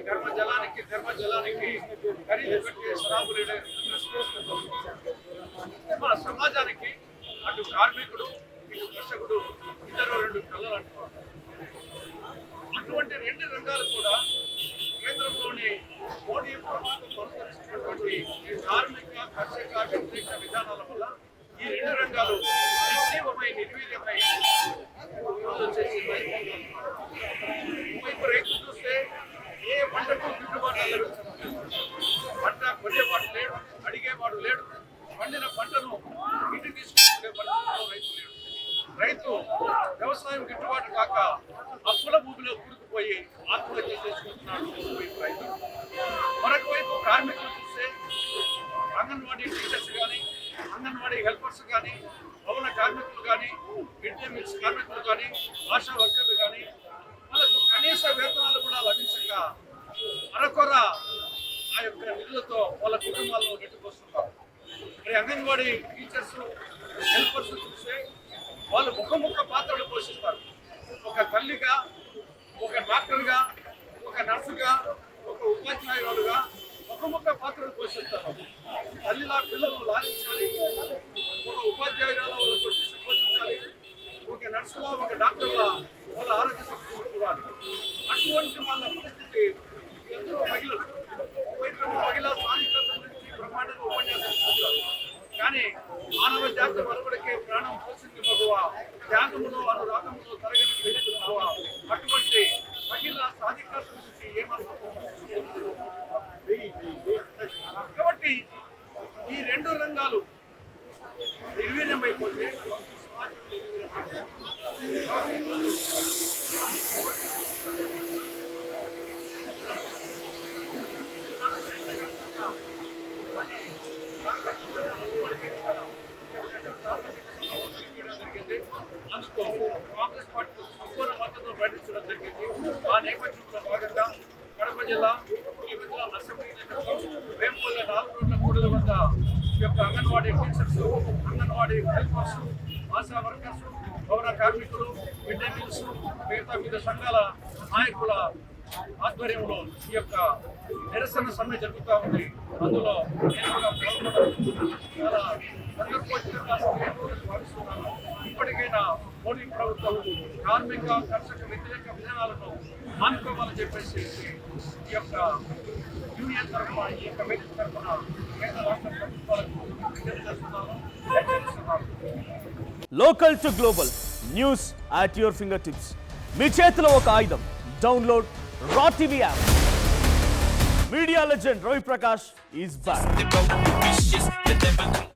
కర్మజలానికి ఖరీదు పెట్టే శరాబులు మన సమాజానికి అటు కార్మికుడు ఇటు కర్షకుడు ఇద్దరు రెండు కళ్ళలు అంటున్నారు. అటువంటి రెండు రంగాలు కూడా కేంద్రంలోని మోడీ ప్రభుత్వం అనుసరిస్తున్నటువంటి కార్మిక కర్షక వ్యతిరేక విధానాల వల్ల ఈ రెండు రంగాలు నిర్జీవమై నిర్వీర్యమై వైపు రైతు చూస్తే ఏ పంటకు గిట్టుబాటు లేదు, పంట కొనేవాడు లేడు, అడిగేవాడు లేడు, పండిన పంటను ఇంటికి తీసుకునే పరిస్థితిలో రైతు లేడు. రైతు వ్యవసాయం గిట్టుబాటు కాక అప్పుల భూమిలో కూరుకుపోయి ఆత్మహత్య చేసుకుంటున్నాడు ఒకవైపు రైతు. మరొక వైపు కార్మికులు చూస్తే అంగన్వాడీ టీచర్స్ కానీ, అంగన్వాడీ హెల్పర్స్ కానీ, భవన కార్మికులు కానీ, మిడ్ డే మీల్స్ కార్మికులు కానీ, ఆశా వర్కర్లు కానీ వాళ్ళకు కనీస వేతనాలు కూడా లభించక అరకొర ఆ యొక్క నిధులతో వాళ్ళ కుటుంబాల్లో నెట్టుకొస్తున్నారు. మరి అంగన్వాడీ టీచర్స్ హెల్పర్స్ చూస్తే వాళ్ళు ముఖ పాత్రలు పోషిస్తారు. ఒక తల్లిగా, ఒక డాక్టర్గా, ఒక నర్సుగా, ఒక ఉపాధ్యాయురాలుగా ముఖ పాత్రలు పోషిస్తారు. తల్లిలా పిల్లలను లాలించాలి, ఒక ఉపాధ్యాయురాలు వాళ్ళకు పోషించాలి, ఒక నర్సులా, ఒక డాక్టర్లా వాళ్ళ ఆరోగ్య సమస్యలు చూడాలి. అటువంటి వాళ్ళ పరిస్థితి ఎంతో మహిళలు మహిళా సాధికారత గురించి బ్రహ్మాండంగా ఉపన్యాసం ఇస్తున్నారు. కానీ మానవ జాతి మనుగడకే ప్రాణం పోసింది మగువ, త్యాగములో అనురాగములో తరగని వెలుగు మగువ. అటువంటి మహిళా సాధికారత గురించి ఏమనుకుంటున్నారు? కాబట్టి ఈ రెండు రంగాలు నిర్వీర్యమైపోతే అందుకు కాంగ్రెస్ పార్టీ సంపూర్ణ మద్దతు ప్రకటించడం జరిగింది. ఆ నేపథ్యంలో భాగంగా కడప జిల్లా ఈ విధంగా అసెంబ్లీ వేంపల్లి 4 రోడ్ల కూడల వద్ద ఈ యొక్క anganwadi teachers, anganwadi helpers, ASHA workers, భవన కార్మికులు, మిడ్ డే మీల్స్, మిగతా వివిధ సంఘాల నాయకుల ఆధ్వర్యంలో ఈ యొక్క నిరసన సమ్మె జరుగుతూ ఉంది. అందులో నేను కూడా చాలా సందర్భోచితంగా భావిస్తున్నాను. ఇప్పటికైనా మోడీ ప్రభుత్వం కార్మిక కర్షక వ్యతిరేక విధానాలను మానుకోవాలని చెప్పేసి ఈ యొక్క యూనియన్ తరఫున, ఈ యొక్క వేదిక తరఫున కేంద్ర రాష్ట్ర ప్రభుత్వాలకు విజ్ఞప్తి చేస్తున్నాను, హెచ్చరిస్తున్నాను. Local to global news at your finger tips. మీ చేతిలో ఒక ఆయుధం. Download Raw TV app. Media legend Ravi Prakash is back.